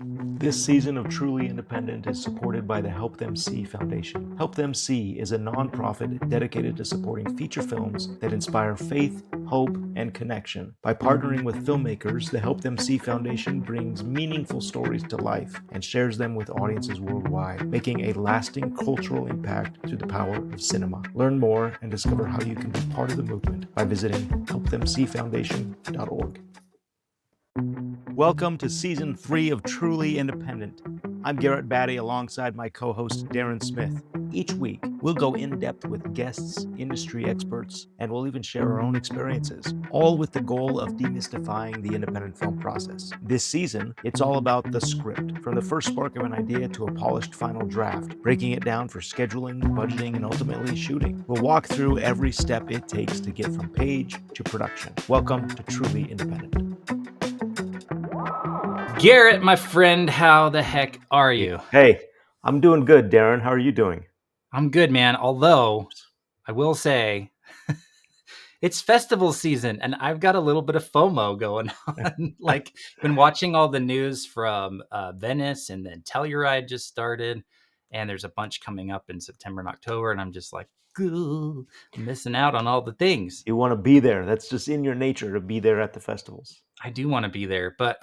This season of Truly Independent is supported by the Help Them See Foundation. Help Them See is a nonprofit dedicated to supporting feature films that inspire faith, hope, and connection. By partnering with filmmakers, the Help Them See Foundation brings meaningful stories to life and shares them with audiences worldwide, making a lasting cultural impact through the power of cinema. Learn more and discover how you can be part of the movement by visiting helpthemseefoundation.org. Welcome to Season 3 of Truly Independent. I'm Garrett Batty alongside my co-host Daren Smith. Each week, we'll go in-depth with guests, industry experts, and we'll even share our own experiences, all with the goal of demystifying the independent film process. This season, it's all about the script, from the first spark of an idea to a polished final draft, breaking it down for scheduling, budgeting, and ultimately shooting. We'll walk through every step it takes to get from page to production. Welcome to Truly Independent. Garrett, my friend, how the heck are you? Hey, I'm doing good, Daren. How are you doing? I'm good, man. Although, I will say, it's festival season, and I've got a little bit of FOMO going on. Been watching all the news from Venice, and then Telluride just started, and there's a bunch coming up in September and October, and I'm just like, I'm missing out on all the things. You want to be there. That's just in your nature to be there at the festivals. I do want to be there, but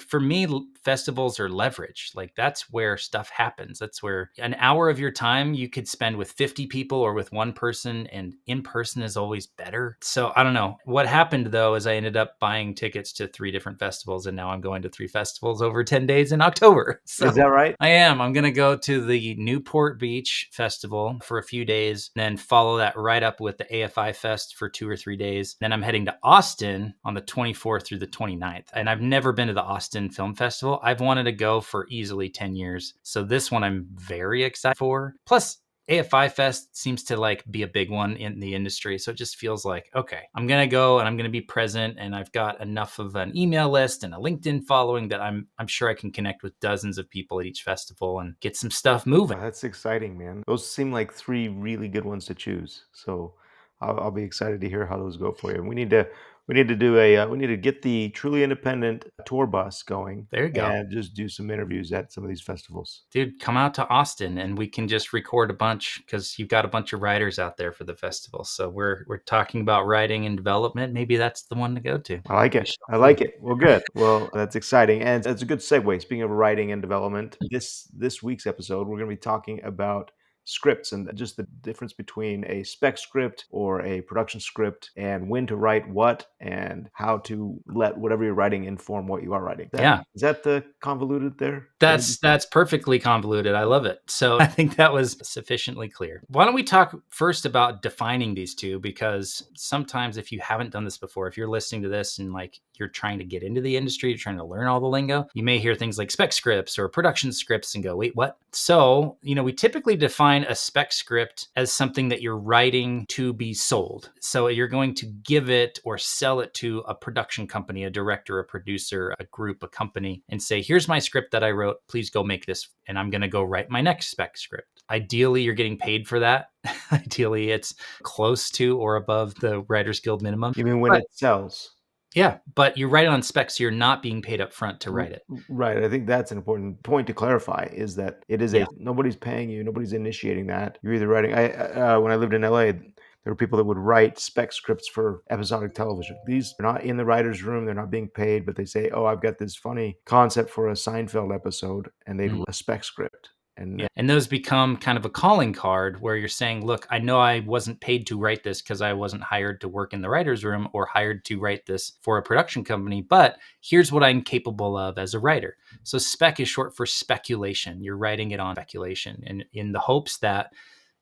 for me, festivals are leverage. Like, that's where stuff happens. That's where an hour of your time you could spend with 50 people or with one person, and in person is always better. So I don't know. What happened though is I ended up buying tickets to 3 different festivals, and now I'm going to 3 festivals over 10 days in October. So Is that right? I am. I'm going to go to the Newport Beach Festival for a few days, and then follow that right up with the AFI Fest for 2 or 3 days. Then I'm heading to Austin on the 24th through the 29th. And I've never been to the Austin Film Festival. I've wanted to go for easily 10 years. So this one I'm very excited for. Plus, AFI Fest seems to be a big one in the industry. So it just feels like, okay, I'm going to go and I'm going to be present, and I've got enough of an email list and a LinkedIn following that I'm sure I can connect with dozens of people at each festival and get some stuff moving. Oh, that's exciting, man. Those seem like 3 really good ones to choose. So I'll be excited to hear how those go for you. We need to we need to get the Truly Independent tour bus going There you go. and just do some interviews at some of these festivals. Dude, come out to Austin and we can just record a bunch, because you've got a bunch of writers out there for the festival. So we're talking about writing and development. Maybe that's the one to go to. I like We it. shall I see. like it. Well, good. Well, that's exciting, and that's a good segue. Speaking of writing and development, this week's episode, we're going to be talking about scripts and just the difference between a spec script or a production script, and when to write what, and how to let whatever you're writing inform what you are writing. Yeah. Is that the convoluted there? That's perfectly convoluted. I love it. So I think that was sufficiently clear. Why don't we talk first about defining these two? Because sometimes, if you haven't done this before, if you're listening to this and you're trying to get into the industry, you're trying to learn all the lingo, you may hear things like spec scripts or production scripts and go, wait, what? So, we typically define a spec script as something that you're writing to be sold. So you're going to give it or sell it to a production company, a director, a producer, a group, a company, and say, here's my script that I wrote. Please go make this, and I'm going to go write my next spec script. Ideally, you're getting paid for that. Ideally, it's close to or above the Writers Guild minimum. You mean when it sells? Yeah, but you write it on spec, so you're not being paid up front to write it. Right. I think that's an important point to clarify, is that it is nobody's paying you, nobody's initiating that. You're either writing. When I lived in LA, there were people that would write spec scripts for episodic television. These are not in the writer's room, they're not being paid, but they say, oh, I've got this funny concept for a Seinfeld episode, and they'd write a spec script. And those become kind of a calling card where you're saying, look, I know I wasn't paid to write this because I wasn't hired to work in the writer's room or hired to write this for a production company, but here's what I'm capable of as a writer. So spec is short for speculation. You're writing it on speculation, and in the hopes that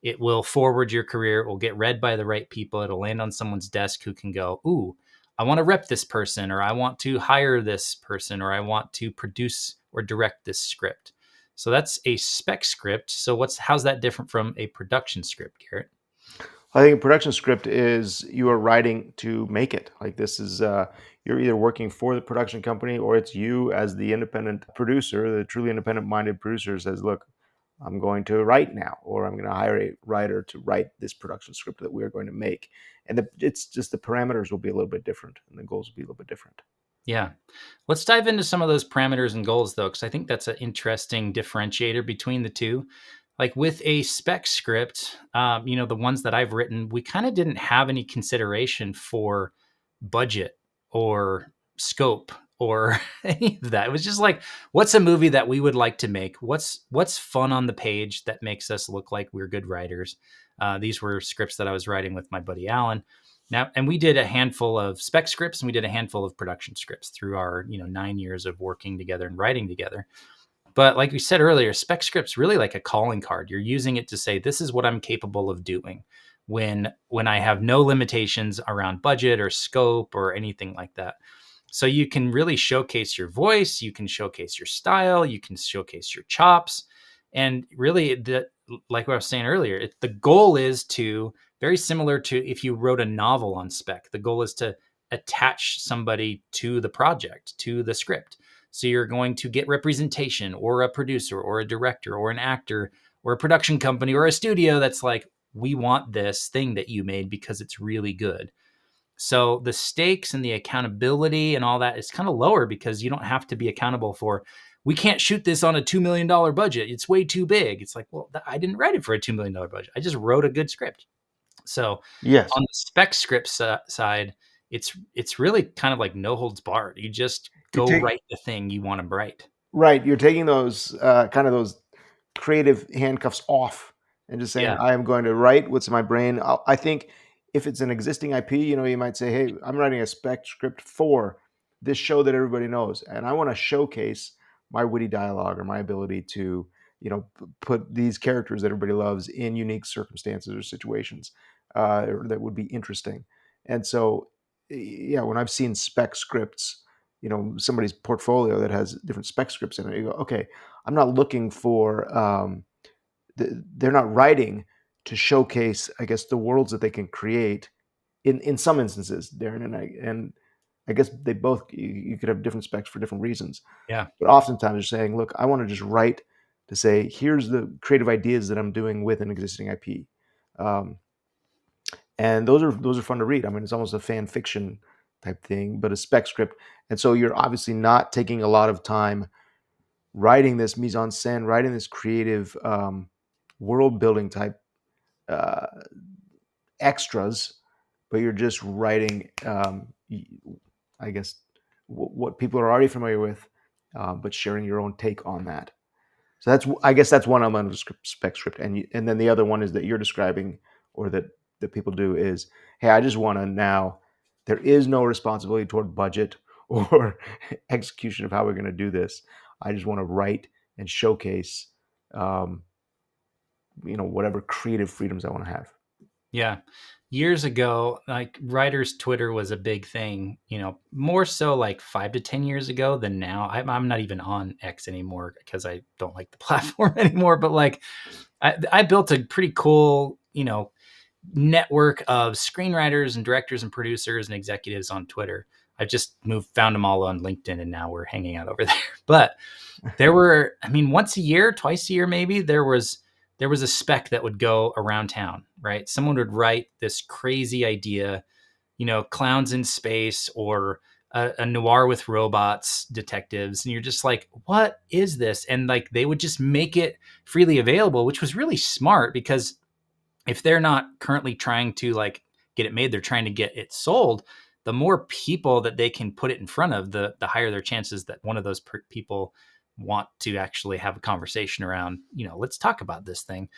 it will forward your career, it will get read by the right people, it'll land on someone's desk who can go, ooh, I want to rep this person, or I want to hire this person, or I want to produce or direct this script. So that's a spec script. So how's that different from a production script, Garrett? I think a production script is you are writing to make it. Like, this is you're either working for the production company, or it's you as the independent producer, the truly independent minded producer says, look, I'm going to write now, or I'm going to hire a writer to write this production script that we're going to make. And it's just the parameters will be a little bit different, and the goals will be a little bit different. Yeah. Let's dive into some of those parameters and goals, though, because I think that's an interesting differentiator between the two. Like with a spec script, the ones that I've written, we kind of didn't have any consideration for budget or scope or any of that. It was just like, what's a movie that we would like to make? What's fun on the page that makes us look like we're good writers? These were scripts that I was writing with my buddy Alan. Now, and we did a handful of spec scripts and we did a handful of production scripts through our 9 years of working together and writing together. But like we said earlier, spec script's really like a calling card. You're using it to say, this is what I'm capable of doing when I have no limitations around budget or scope or anything like that. So you can really showcase your voice, you can showcase your style, you can showcase your chops. And really, like what I was saying earlier, the goal is to, very similar to if you wrote a novel on spec, the goal is to attach somebody to the project, to the script. So you're going to get representation or a producer or a director or an actor or a production company or a studio that's like, we want this thing that you made because it's really good. So the stakes and the accountability and all that is kind of lower because you don't have to be accountable for, we can't shoot this on a $2 million budget. It's way too big. It's like, well, I didn't write it for a $2 million budget. I just wrote a good script. So Yes. on the spec script side, it's really kind of like no holds barred. You just You go take write the thing you want to write. Right, you're taking those kind of those creative handcuffs off and just saying, Yeah. I am going to write what's in my brain. I think if it's an existing IP, you might say, hey, I'm writing a spec script for this show that everybody knows, and I want to showcase my witty dialogue or my ability to, put these characters that everybody loves in unique circumstances or situations that would be interesting. And so, yeah, when I've seen spec scripts, somebody's portfolio that has different spec scripts in it, you go, okay, I'm not looking for they're not writing to showcase, I guess, the worlds that they can create in some instances, Darren, and I guess they both, you could have different specs for different reasons, Yeah. but oftentimes you're saying, look, I want to just write to say, here's the creative ideas that I'm doing with an existing IP. um, and those are fun to read. I mean, it's almost a fan fiction type thing, but a spec script. And so you're obviously not taking a lot of time writing this mise en scène, writing this creative world building type uh, extras, but you're just writing, I guess, what people are already familiar with, but sharing your own take on that. So I guess that's one element of the spec script, and then the other one is that you're describing, or that people do is, hey, I just want to now. There is no responsibility toward budget or execution of how we're going to do this. I just want to write and showcase, um, whatever creative freedoms I want to have. Yeah. Years ago, like writers' Twitter was a big thing, more so like 5 to 10 years ago than now. I'm not even on X anymore because I don't like the platform anymore. But like, I built a pretty cool, network of screenwriters and directors and producers and executives on Twitter. I've just found them all on LinkedIn, and now we're hanging out over there. But there were, I mean, once a year, twice a year, maybe there was a spec that would go around town, right? Someone would write this crazy idea, clowns in space or a noir with robots, detectives. And you're just like, what is this? And like, they would just make it freely available, which was really smart because if they're not currently trying to like get it made, they're trying to get it sold. The more people that they can put it in front of, the higher their chances that one of those people want to actually have a conversation around, let's talk about this thing.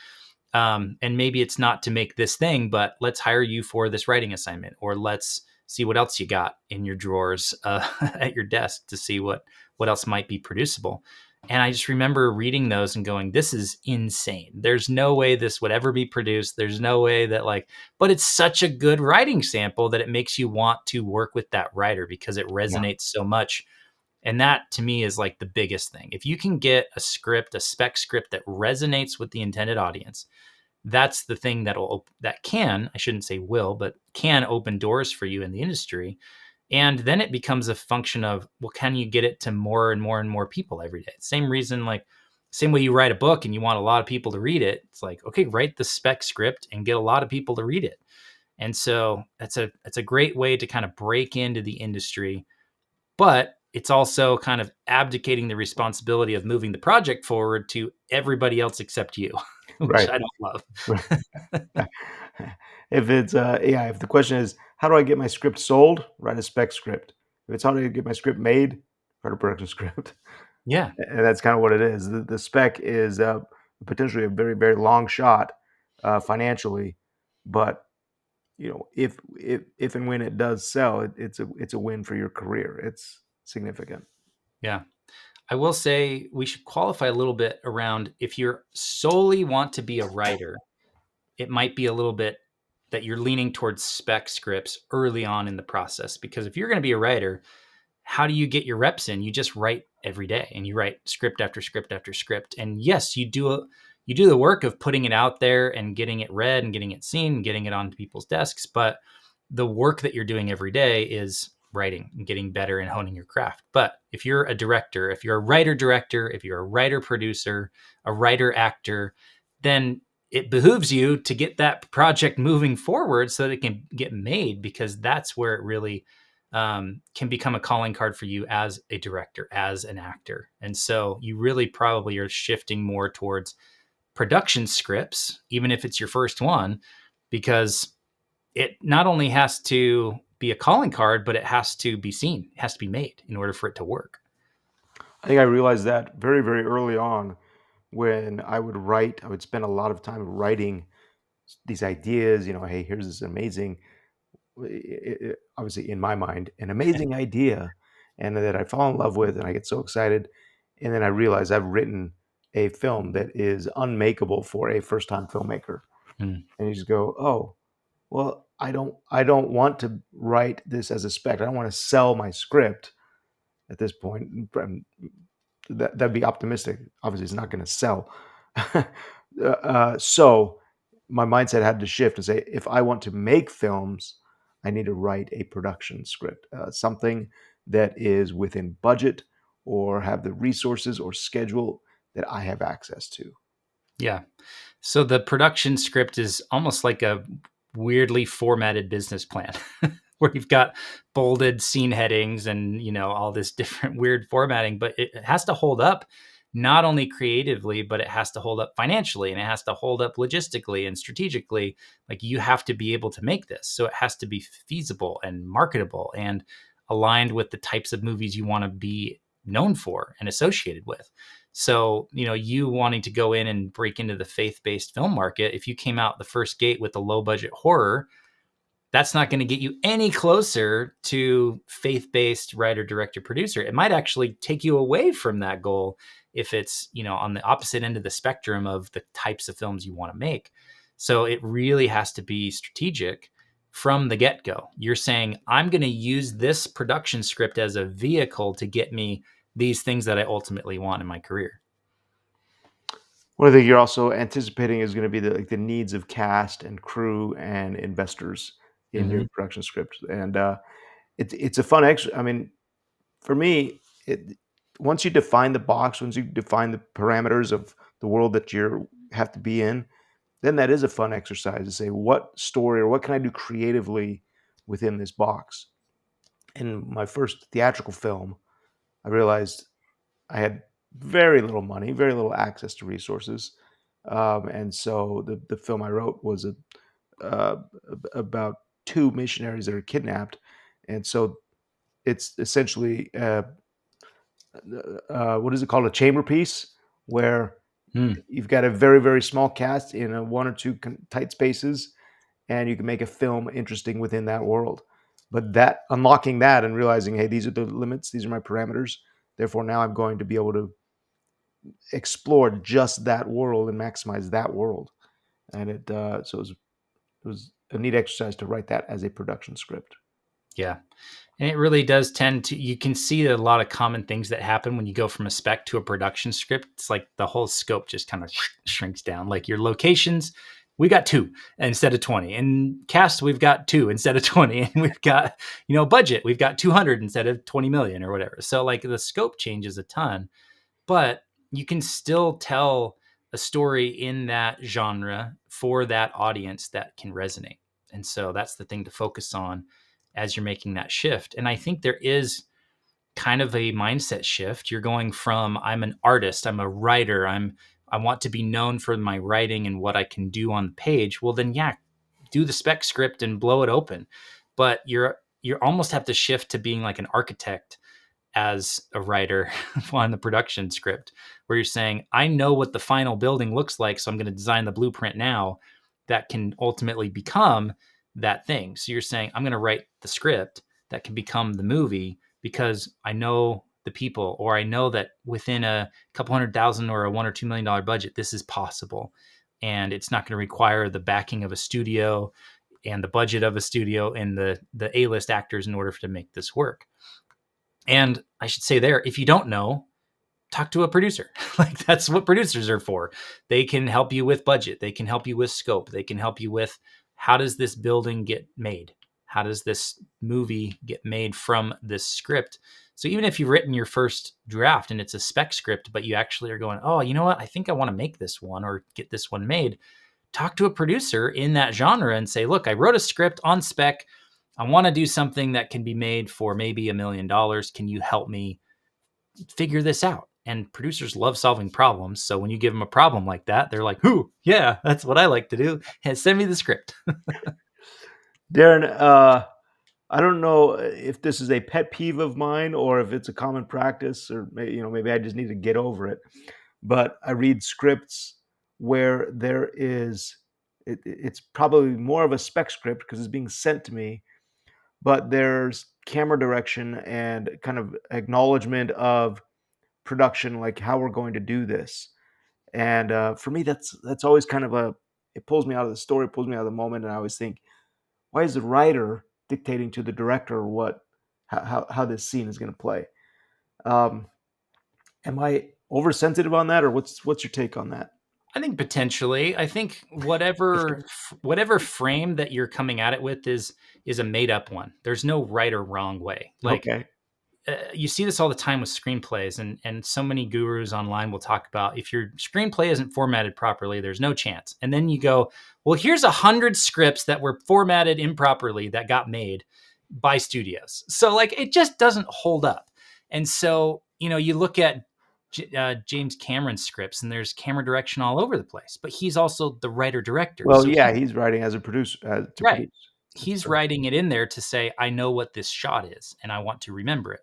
And maybe it's not to make this thing, but let's hire you for this writing assignment, or let's see what else you got in your drawers at your desk to see what else might be producible. And I just remember reading those and going, this is insane. There's no way this would ever be produced. There's no way that but it's such a good writing sample that it makes you want to work with that writer because it Yeah. resonates so much. And that to me is like the biggest thing. If you can get a script, a spec script that resonates with the intended audience, that's the thing that can, I shouldn't say will, but can open doors for you in the industry. And then it becomes a function of, well, can you get it to more and more and more people every day? Same reason, like same way you write a book and you want a lot of people to read it. It's like, okay, write the spec script and get a lot of people to read it. And so that's a great way to kind of break into the industry but it's also kind of abdicating the responsibility of moving the project forward to everybody else except you, which Right. I don't love. If it's yeah, if the question is how do I get my script sold, write a spec script. If it's how do I get my script made, write a production script. Yeah. And that's kind of what it is. The spec is potentially a very very long shot financially, but if and when it does sell, it's a win for your career. It's significant. Yeah. I will say we should qualify a little bit around if you're solely want to be a writer, it might be a little bit that you're leaning towards spec scripts early on in the process. Because if you're going to be a writer, how do you get your reps in? You just write every day and you write script after script after script. And yes, you do the work of putting it out there and getting it read and getting it seen and getting it onto people's desks. But the work that you're doing every day is writing and getting better and honing your craft. But if you're a director, if you're a writer director, if you're a writer producer, a writer actor, then it behooves you to get that project moving forward so that it can get made, because that's where it really can become a calling card for you as a director, as an actor. And so you really probably are shifting more towards production scripts, even if it's your first one, because it not only has to be a calling card, but it has to be seen, it has to be made in order for it to work. I think I realized that very very early on when I would write. I would spend a lot of time writing these ideas. Hey, here's this amazing, obviously in my mind, an amazing idea, and that I fall in love with, and I get so excited, and then I realize I've written a film that is unmakeable for a first-time filmmaker, Mm. and you just go, oh, well, I don't want to write this as a spec. I don't want to sell my script at this point. That'd be optimistic. Obviously, it's not going to sell. So my mindset had to shift and say, if I want to make films, I need to write a production script, something that is within budget or have the resources or schedule that I have access to. Yeah. So the production script is almost like a weirdly formatted business plan where you've got bolded scene headings and, all this different weird formatting, but it has to hold up not only creatively, but it has to hold up financially and it has to hold up logistically and strategically. Like you have to be able to make this. So it has to be feasible and marketable and aligned with the types of movies you want to be known for and associated with. So, you wanting to go in and break into the faith-based film market, if you came out the first gate with a low budget horror, that's not going to get you any closer to faith-based writer, director, producer. It might actually take you away from that goal if it's, on the opposite end of the spectrum of the types of films you want to make. So it really has to be strategic from the get-go. You're saying, I'm going to use this production script as a vehicle to get me these things that I ultimately want in my career. One thing you're also anticipating is going to be the needs of cast and crew and investors in your Mm-hmm. production script, and it's a fun extra. I mean, for me, once you define the box, once you define the parameters of the world that you have to be in, then that is a fun exercise to say what story or what can I do creatively within this box. In my first theatrical film, I realized I had very little money, very little access to resources, and so the film I wrote was uh, about two missionaries that are kidnapped, and so it's essentially what is it called, a chamber piece, where Mm. you've got a very very small cast in a one or two tight spaces, and you can make a film interesting within that world. But that unlocking that and realizing, hey, these are the limits, these are my parameters. Therefore, now I'm going to be able to explore just that world and maximize that world. And it was a neat exercise to write that as a production script. Yeah. And it really does tend to, you can see a lot of common things that happen when you go from a spec to a production script. It's like the whole scope just kind of shrinks down. Like your locations, we got 2 instead of 20. And cast, we've got 2 instead of 20. And we've got, budget, we've got 200 instead of 20 million or whatever. So like the scope changes a ton, but you can still tell a story in that genre for that audience that can resonate. And so that's the thing to focus on as you're making that shift. And I think there is kind of a mindset shift. You're going from I'm an artist, I'm a writer, I want to be known for my writing and what I can do on the page. Well, then yeah, do the spec script and blow it open. But you almost have to shift to being like an architect as a writer on the production script, where you're saying, I know what the final building looks like, so I'm going to design the blueprint now that can ultimately become that thing. So you're saying, I'm going to write the script that can become the movie because I know the people, or I know that within a couple $100,000 or a $1 or $2 million budget, this is possible. And it's not going to require the backing of a studio and the budget of a studio and the A-list actors in order to make this work. And I should say there, if you don't know, talk to a producer. Like, that's what producers are for. They can help you with budget. They can help you with scope. They can help you with how does this building get made? How does this movie get made from this script? So even if you've written your first draft and it's a spec script, but you actually are going, oh, you know what? I think I want to make this one or get this one made. Talk to a producer in that genre and say, look, I wrote a script on spec. I want to do something that can be made for maybe $1 million. Can you help me figure this out? And producers love solving problems. So when you give them a problem like that, they're like, "Ooh, yeah, that's what I like to do. And send me the script." Daren, I don't know if this is a pet peeve of mine or if it's a common practice, or maybe I just need to get over it. But I read scripts where it's probably more of a spec script because it's being sent to me, but there's camera direction and kind of acknowledgement of production, like how we're going to do this. And for me, that's always kind of it pulls me out of the story, pulls me out of the moment, and I always think, why is the writer dictating to the director how this scene is going to play? Um, am I oversensitive on that, or what's your take on that? I think potentially. I think whatever frame that you're coming at it with is a made up one. There's no right or wrong way. Like, Okay. you see this all the time with screenplays, and so many gurus online will talk about if your screenplay isn't formatted properly, there's no chance. And then you go, well, here's 100 scripts that were formatted improperly that got made by studios. So like, it just doesn't hold up. And so, you look at James Cameron's scripts, and there's camera direction all over the place, but he's also the writer director. Well, So yeah, he's writing as a producer to right. produce. He's So, writing it in there to say, I know what this shot is and I want to remember it.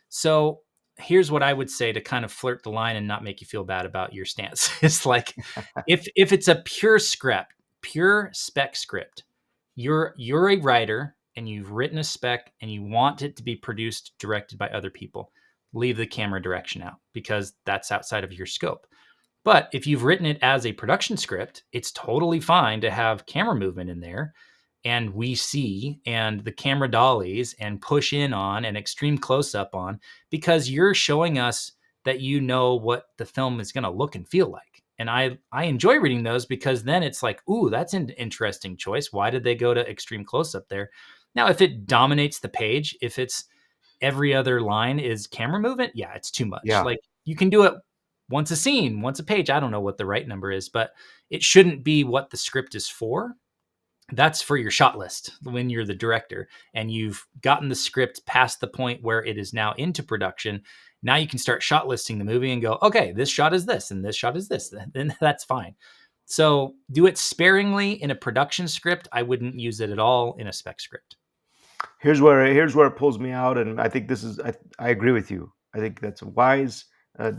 So here's what I would say to kind of flirt the line and not make you feel bad about your stance. It's like, if it's a pure spec script, you're a writer and you've written a spec and you want it to be produced, directed by other people, leave the camera direction out because that's outside of your scope. But if you've written it as a production script, it's totally fine to have camera movement in there, and we see and the camera dollies and push in on and extreme close up on, because you're showing us that you know what the film is going to look and feel like. And I enjoy reading those because then it's like, ooh, that's an interesting choice. Why did they go to extreme close up there? Now, if it dominates the page, if it's every other line is camera movement, yeah, it's too much. yeah. Like, you can do it once a scene, once a page. I don't know what the right number is, but it shouldn't be what the script is for. That's for your shot list when you're the director and you've gotten the script past the point where it is now into production. Now you can start shot listing the movie and go, okay, this shot is this and this shot is this. Then that's fine. So do it sparingly in a production script. I wouldn't use it at all in a spec script. Here's where it pulls me out, and I think I agree with you. I think that's a wise uh,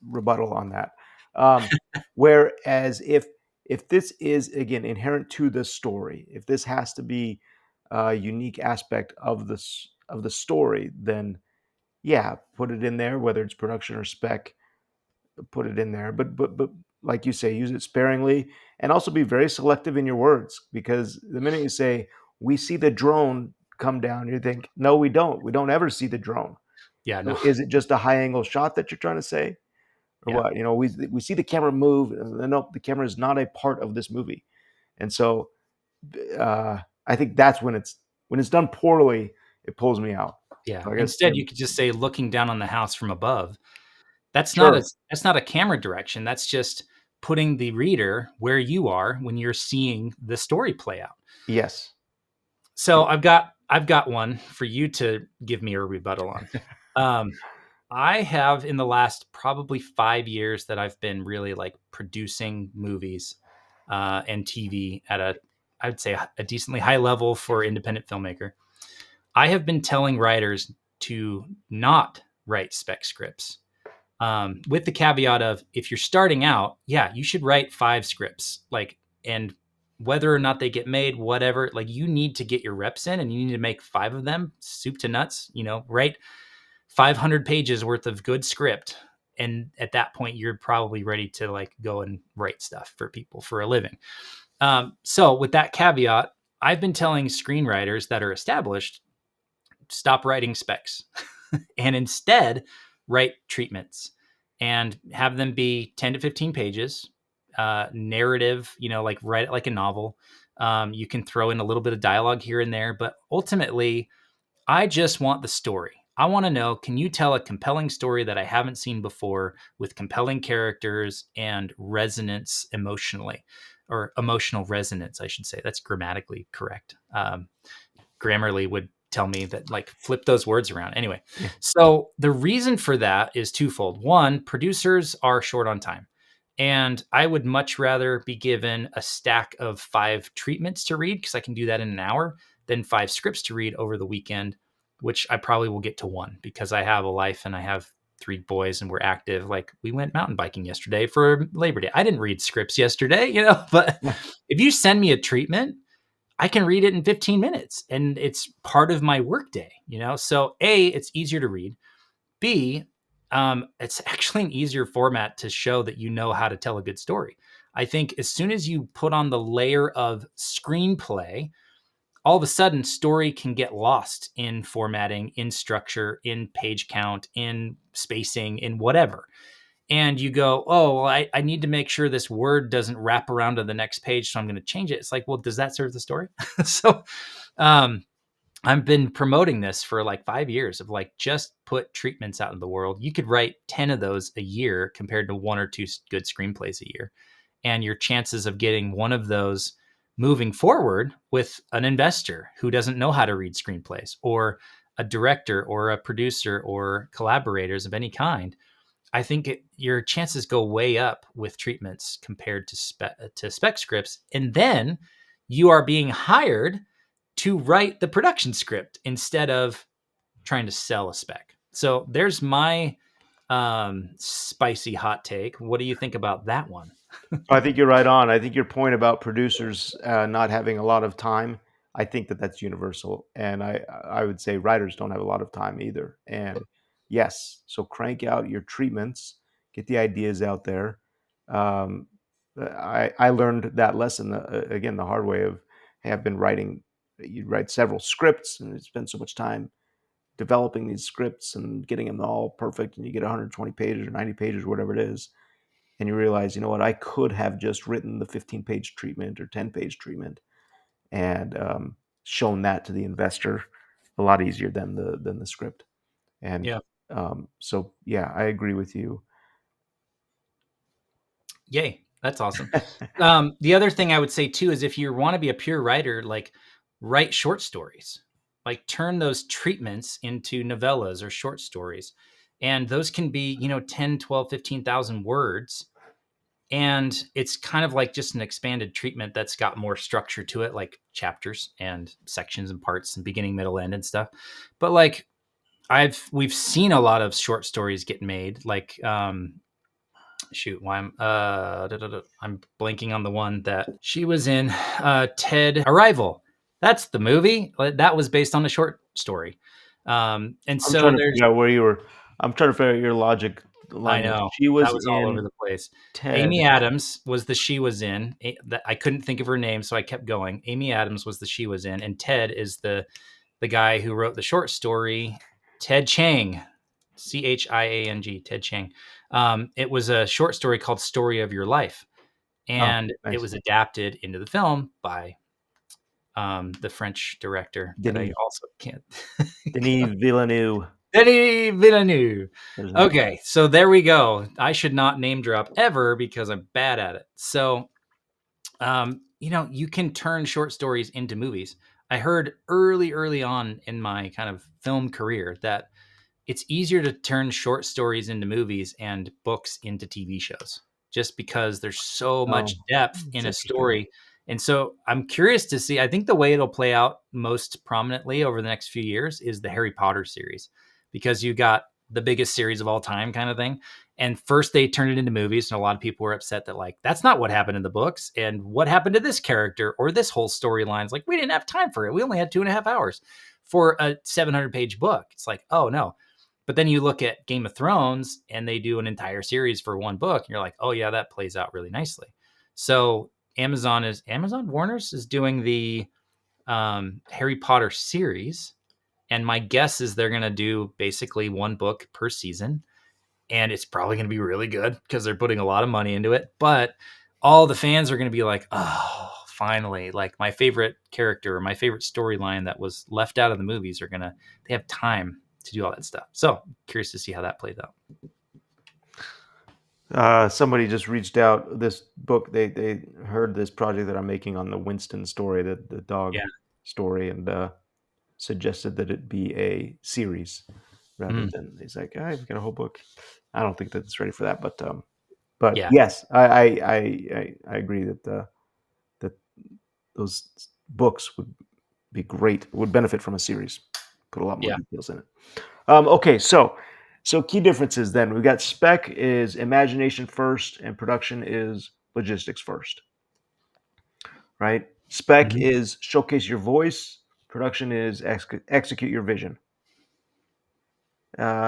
rebuttal on that. Um, Whereas if this is again inherent to the story, if this has to be a unique aspect of the story, then yeah, put it in there. Whether it's production or spec, put it in there. But like you say, use it sparingly, and also be very selective in your words, because the minute you say we see the drone come down, you think, no, we don't. We don't ever see the drone. Yeah, no. So is it just a high angle shot that you're trying to say, or Yeah. what? We see the camera move, and no, the camera is not a part of this movie. And so I think that's when it's done poorly, it pulls me out. Yeah. So I guess, Instead, you could just say looking down on the house from above. sure, That's not a camera direction. That's just putting the reader where you are when you're seeing the story play out. yes, So I've got I've got one for you to give me a rebuttal on. Um, I have in the last probably 5 years that I've been really like producing movies and TV at I would say a decently high level for independent filmmaker. I have been telling writers to not write spec scripts, with the caveat of if you're starting out, yeah, you should write 5 scripts, like, and whether or not they get made, whatever, like you need to get your reps in and you need to make 5 of them, soup to nuts, write 500 pages worth of good script. And at that point, you're probably ready to like go and write stuff for people for a living. So with that caveat, I've been telling screenwriters that are established, stop writing specs and instead write treatments and have them be 10 to 15 pages, narrative, like write it like a novel. You can throw in a little bit of dialogue here and there, but ultimately, I just want the story. I want to know, can you tell a compelling story that I haven't seen before with compelling characters and resonance emotionally, or emotional resonance, I should say. That's grammatically correct. Grammarly would tell me that, like, flip those words around. Anyway, Yeah. so the reason for that is twofold. One, producers are short on time. And I would much rather be given a stack of 5 treatments to read, because I can do that in an hour, than 5 scripts to read over the weekend, which I probably will get to one because I have a life and I have 3 boys and we're active. Like, we went mountain biking yesterday for Labor Day. I didn't read scripts yesterday, but Yeah. if you send me a treatment, I can read it in 15 minutes and it's part of my workday, So A, it's easier to read. B, it's actually an easier format to show that you know how to tell a good story. I think as soon as you put on the layer of screenplay, all of a sudden story can get lost in formatting, in structure, in page count, in spacing, in whatever. And you go, oh, well, I need to make sure this word doesn't wrap around to the next page, so I'm going to change it. It's like, well, does that serve the story? So um, I've been promoting this for like 5 years of like, just put treatments out in the world. You could write 10 of those a year compared to 1 or 2 good screenplays a year. And your chances of getting one of those moving forward with an investor who doesn't know how to read screenplays, or a director or a producer or collaborators of any kind, I think your chances go way up with treatments compared to spec scripts. And then you are being hired to write the production script instead of trying to sell a spec. So there's my spicy hot take. What do you think about that one? I think you're right on. I think your point about producers not having a lot of time, I think that that's universal, and I would say writers don't have a lot of time either. And yes, so crank out your treatments, get the ideas out there. Um, I learned that lesson again the hard way of, hey, I've been writing. You write several scripts, and spend so much time developing these scripts and getting them all perfect, and you get 120 pages or 90 pages or whatever it is, and you realize, you know what, I could have just written the 15-page treatment or 10-page treatment and shown that to the investor a lot easier than the script. And Yeah. so, yeah, I agree with you. Yay. That's awesome. The other thing I would say too is if you want to be a pure writer, like, write short stories, like turn those treatments into novellas or short stories. And those can be, 10, 12, 15,000 words. And it's kind of like just an expanded treatment that's got more structure to it, like chapters and sections and parts and beginning, middle, end and stuff. But like, we've seen a lot of short stories get made, like, shoot, why I'm blanking on the one that she was in, Ted Arrival. That's the movie that was based on a short story. And I'm so trying to there's, figure out where you were. I'm trying to figure out your logic I line there. know She that was was all over in the place. Ted. Amy Adams was the she was in. I couldn't think of her name, so I kept going. Amy Adams was the she was in, and Ted is the guy who wrote the short story. Ted Chiang, Chiang, Ted Chiang. It was a short story called "Story of Your Life," Oh, and it nice. was adapted into the film by the French director that I Denis also can't. Denis Villeneuve. Denis Villeneuve. There's a Okay, so there we go. I should not name drop ever because I'm bad at it. So, you can turn short stories into movies. I heard early on in my kind of film career that it's easier to turn short stories into movies and books into TV shows just because there's so Oh, much depth it's in a interesting. story. And so I'm curious to see, I think the way it'll play out most prominently over the next few years is the Harry Potter series, because you got the biggest series of all time kind of thing. And first they turned it into movies, and a lot of people were upset that like that's not what happened in the books, and what happened to this character or this whole storyline. It's like we didn't have time for it. We only had 2.5 hours for a 700-page book. It's like, oh no. But then you look at Game of Thrones and they do an entire series for one book, and you're like, oh yeah, that plays out really nicely. So Amazon Warner's is doing the Harry Potter series, and my guess is they're going to do basically one book per season, and it's probably going to be really good because they're putting a lot of money into it. But all the fans are going to be like, oh, finally, like my favorite character or my favorite storyline that was left out of the movies they have time to do all that stuff. So curious to see how that plays out. Somebody just reached out. This book, they heard this project that I'm making on the Winston story, the dog Yeah. story, and suggested that it be a series rather Mm, than. He's like, I've got a whole book. I don't think that it's ready for that, but yeah. yes, I agree that that those books would be great. Would benefit from a series. Put a lot more Yeah. details in it. Okay, so key differences then. We got spec is imagination first, and production is logistics first, right? Spec Mhm. is showcase your voice. Production is execute your vision.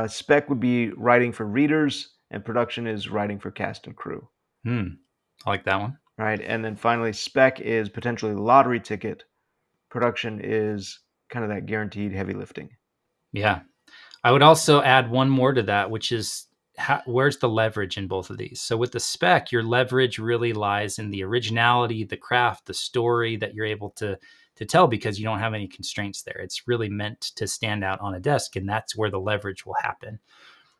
Spec would be writing for readers, and production is writing for cast and crew, Mm, I like that one. right? And then finally, spec is potentially lottery ticket. Production is kind of that guaranteed heavy lifting. Yeah. I would also add one more to that, which is where's the leverage in both of these? So with the spec, your leverage really lies in the originality, the craft, the story that you're able to tell because you don't have any constraints there. It's really meant to stand out on a desk, and that's where the leverage will happen.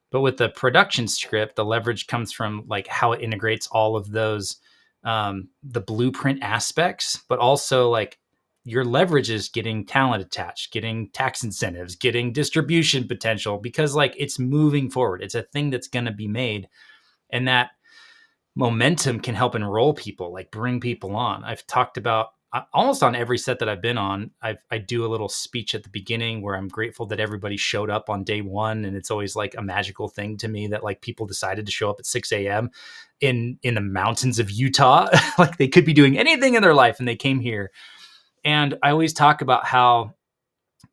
But with the production script, the leverage comes from like how it integrates all of those the blueprint aspects, but also like your leverage is getting talent attached, getting tax incentives, getting distribution potential because like it's moving forward. It's a thing that's going to be made, and that momentum can help enroll people, like bring people on. I've talked about almost on every set that I've been on. I do a little speech at the beginning where I'm grateful that everybody showed up on day one, and it's always like a magical thing to me that like people decided to show up at 6 a.m. in the mountains of Utah, like they could be doing anything in their life, and they came here. And I always talk about how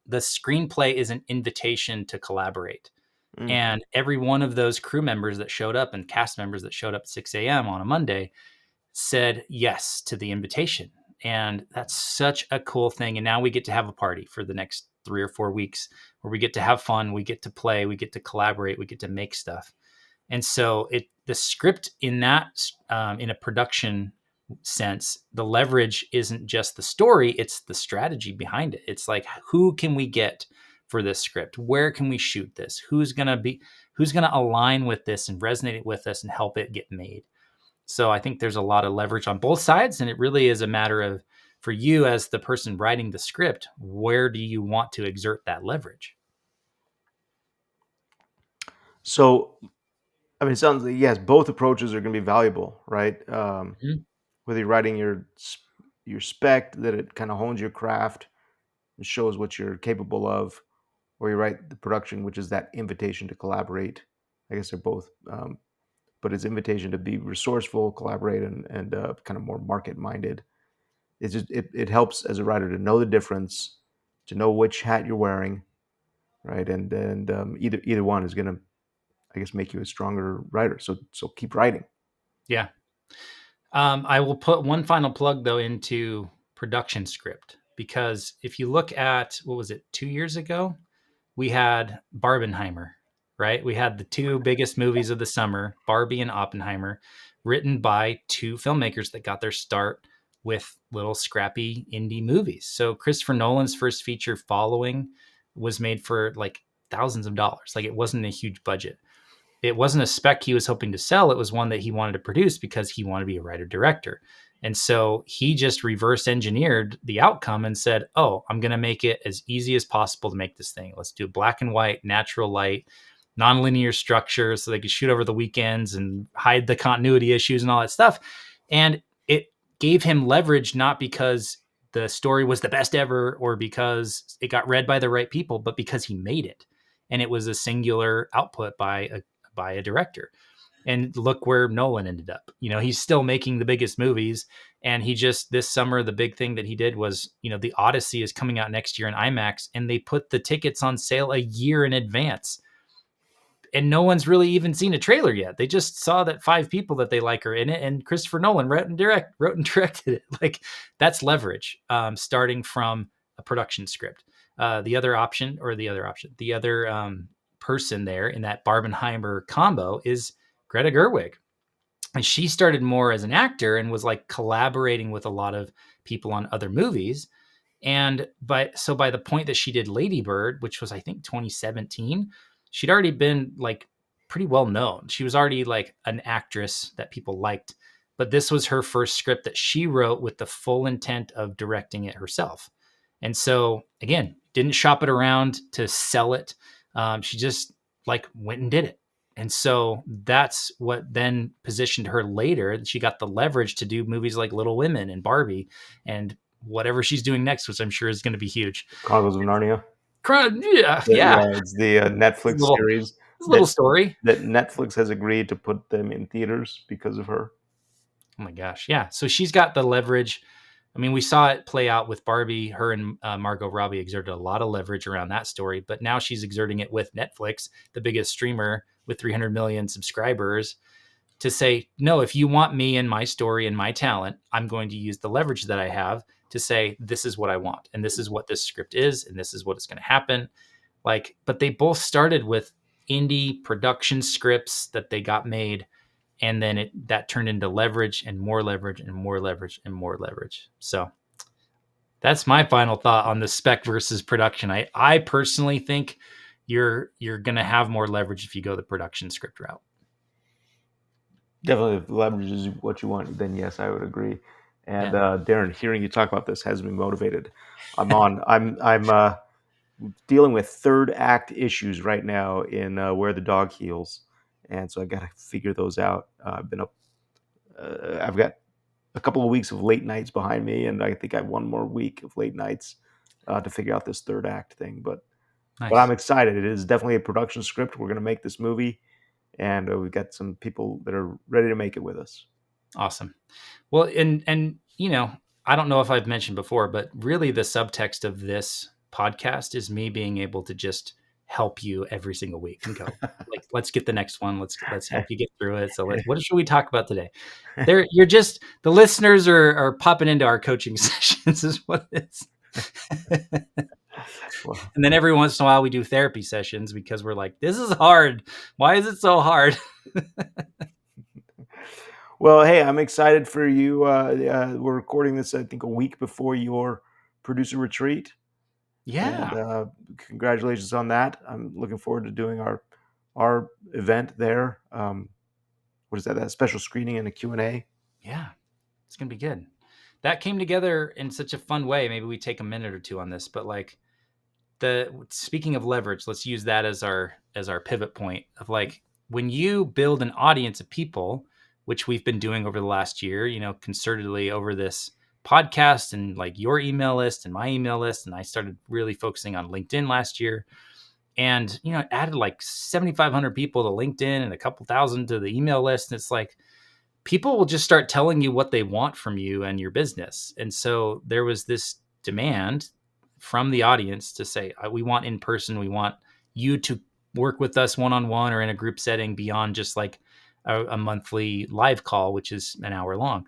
the screenplay is an invitation to collaborate. Mm. And every one of those crew members that showed up and cast members that showed up at 6 a.m. on a Monday said yes to the invitation. And that's such a cool thing. And now we get to have a party for the next 3 or 4 weeks where we get to have fun, we get to play, we get to collaborate, we get to make stuff. And so the script in that in a production sense, the leverage isn't just the story, it's the strategy behind it. It's like, who can we get for this script? Where can we shoot this? Who's going to align with this and resonate it with us and help it get made? So I think there's a lot of leverage on both sides, and it really is a matter of, for you as the person writing the script, where do you want to exert that leverage? So I mean, it sounds like yes, both approaches are going to be valuable, right? Mhm. Whether you're writing your spec that it kind of hones your craft and shows what you're capable of, or you write the production, which is that invitation to collaborate. I guess they're both, but it's invitation to be resourceful, collaborate, and kind of more market minded. It's just it helps as a writer to know the difference, to know which hat you're wearing, right? And either one is going to, I guess, make you a stronger writer. So keep writing. Yeah. I will put one final plug though into production script, because if you look at what was it 2 years ago, we had Barbenheimer, right? We had the two biggest movies of the summer, Barbie and Oppenheimer, written by two filmmakers that got their start with little scrappy indie movies. So Christopher Nolan's first feature, Following, was made for like thousands of dollars. Like it wasn't a huge budget. It wasn't a spec he was hoping to sell. It was one that he wanted to produce because he wanted to be a writer director. And so he just reverse engineered the outcome and said, oh, I'm going to make it as easy as possible to make this thing. Let's do black and white, natural light, nonlinear structure so they could shoot over the weekends and hide the continuity issues and all that stuff. And it gave him leverage, not because the story was the best ever or because it got read by the right people, but because he made it. And it was a singular output by a director. And look where Nolan ended up. He's still making the biggest movies. And he just, this summer, the big thing that he did was, The Odyssey is coming out next year in IMAX, and they put the tickets on sale a year in advance. And no one's really even seen a trailer yet. They just saw that 5 people that they like are in it, and Christopher Nolan wrote and directed it. Like, that's leverage, starting from a production script. The other person there in that Barbenheimer combo is Greta Gerwig. And she started more as an actor and was like collaborating with a lot of people on other movies. And by the point that she did Lady Bird, which was, I think, 2017, she'd already been like pretty well known. She was already like an actress that people liked. But this was her first script that she wrote with the full intent of directing it herself. And so, again, didn't shop it around to sell it. She just like went and did it. And so that's what then positioned her later. She got the leverage to do movies like Little Women and Barbie and whatever she's doing next, which I'm sure is going to be huge. Chronicles of Narnia. Yeah. It's the Netflix series. It's a little story that Netflix has agreed to put them in theaters because of her. Oh my gosh. Yeah. So she's got the leverage. I mean, we saw it play out with Barbie. Her and Margot Robbie exerted a lot of leverage around that story, but now she's exerting it with Netflix, the biggest streamer with 300 million subscribers, to say, no, if you want me and my story and my talent, I'm going to use the leverage that I have to say, this is what I want. And this is what this script is. And this is what is going to happen. Like, but they both started with indie production scripts that they got made. And then that turned into leverage and more leverage and more leverage and more leverage. So that's my final thought on the spec versus production. I personally think you're going to have more leverage if you go the production script route. Definitely, if leverage is what you want, then yes, I would agree. And Daren, hearing you talk about this has me motivated. I'm dealing with third act issues right now in Where the Dog Heals, and so I got to figure those out. I've been up. I've got a couple of weeks of late nights behind me, and I think I have one more week of late nights to figure out this third act thing. But I'm excited. It is definitely a production script. We're going to make this movie, and we've got some people that are ready to make it with us. Awesome. Well, and I don't know if I've mentioned before, but really the subtext of this podcast is me being able to just help you every single week and go, like, let's get the next one. Let's help you get through it. So what should we talk about today? The listeners are popping into our coaching sessions is what it is. And then every once in a while we do therapy sessions because we're like, this is hard. Why is it so hard? Well, hey, I'm excited for you. We're recording this, I think, a week before your producer retreat. Yeah. And, congratulations on that. I'm looking forward to doing our event there. What is that? That special screening and a Q&A? Yeah, it's going to be good. That came together in such a fun way. Maybe we take a minute or two on this, but like speaking of leverage, let's use that as our pivot point of like, when you build an audience of people, which we've been doing over the last year, concertedly over this podcast and like your email list and my email list. And I started really focusing on LinkedIn last year and, added like 7,500 people to LinkedIn and a couple thousand to the email list. And it's like, people will just start telling you what they want from you and your business. And so there was this demand from the audience to say, we want in person, we want you to work with us one-on-one or in a group setting beyond just like a monthly live call, which is an hour long.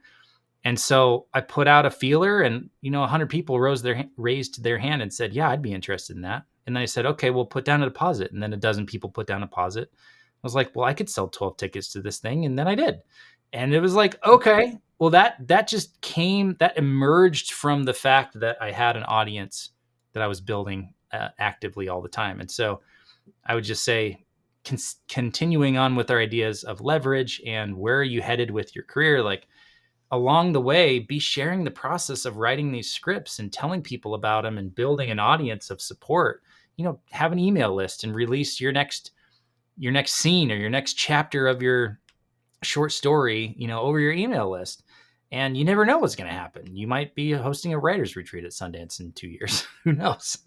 And so I put out a feeler and, 100 people raised their hand and said, yeah, I'd be interested in that. And then I said, okay, we'll put down a deposit. And then a dozen people put down a deposit. I was like, well, I could sell 12 tickets to this thing. And then I did. And it was like, okay, well, that emerged from the fact that I had an audience that I was building actively all the time. And so I would just say, continuing on with our ideas of leverage and where are you headed with your career? Like, along the way, be sharing the process of writing these scripts and telling people about them and building an audience of support. Have an email list and release your next scene or your next chapter of your short story, over your email list. And you never know what's going to happen. You might be hosting a writer's retreat at Sundance in 2 years. Who knows?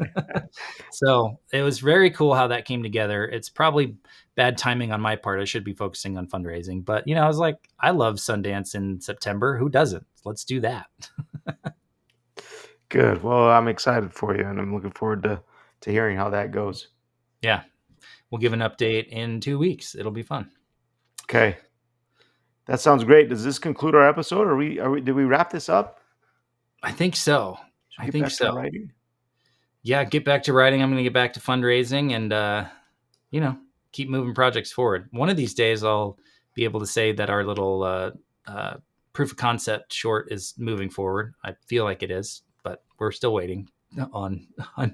So it was very cool how that came together. It's probably bad timing on my part. I should be focusing on fundraising. But, I was like, I love Sundance in September. Who doesn't? Let's do that. Good. Well, I'm excited for you, and I'm looking forward to hearing how that goes. Yeah. We'll give an update in 2 weeks. It'll be fun. Okay. That sounds great. Does this conclude our episode? Did we wrap this up? I think so. I think so. Writing? Yeah, get back to writing. I'm going to get back to fundraising and, keep moving projects forward. One of these days, I'll be able to say that our little proof of concept short is moving forward. I feel like it is, but we're still waiting on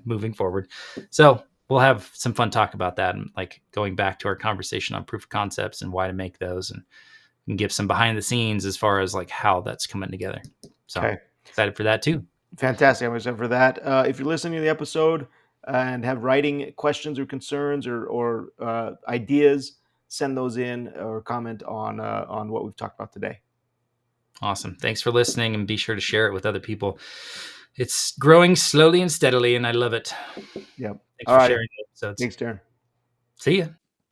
moving forward. So we'll have some fun talk about that, and like going back to our conversation on proof of concepts and why to make those, and give some behind the scenes as far as like how that's coming together. So excited for that too. Fantastic. I'm excited for that. If you're listening to the episode and have writing questions or concerns or ideas, send those in or comment on what we've talked about today. Awesome. Thanks for listening, and be sure to share it with other people. It's growing slowly and steadily, and I love it. Yep. Thanks for sharing the episodes. Thanks, Daren. See ya.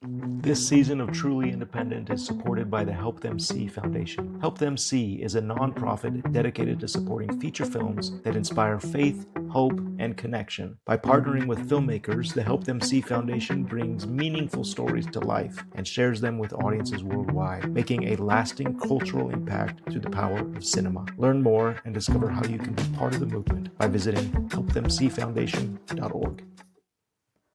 This season of Truly Independent is supported by the Help Them See Foundation. Help Them See is a nonprofit dedicated to supporting feature films that inspire faith, hope, and connection. By partnering with filmmakers, the Help Them See Foundation brings meaningful stories to life and shares them with audiences worldwide, making a lasting cultural impact through the power of cinema. Learn more and discover how you can be part of the movement by visiting helpthemseefoundation.org.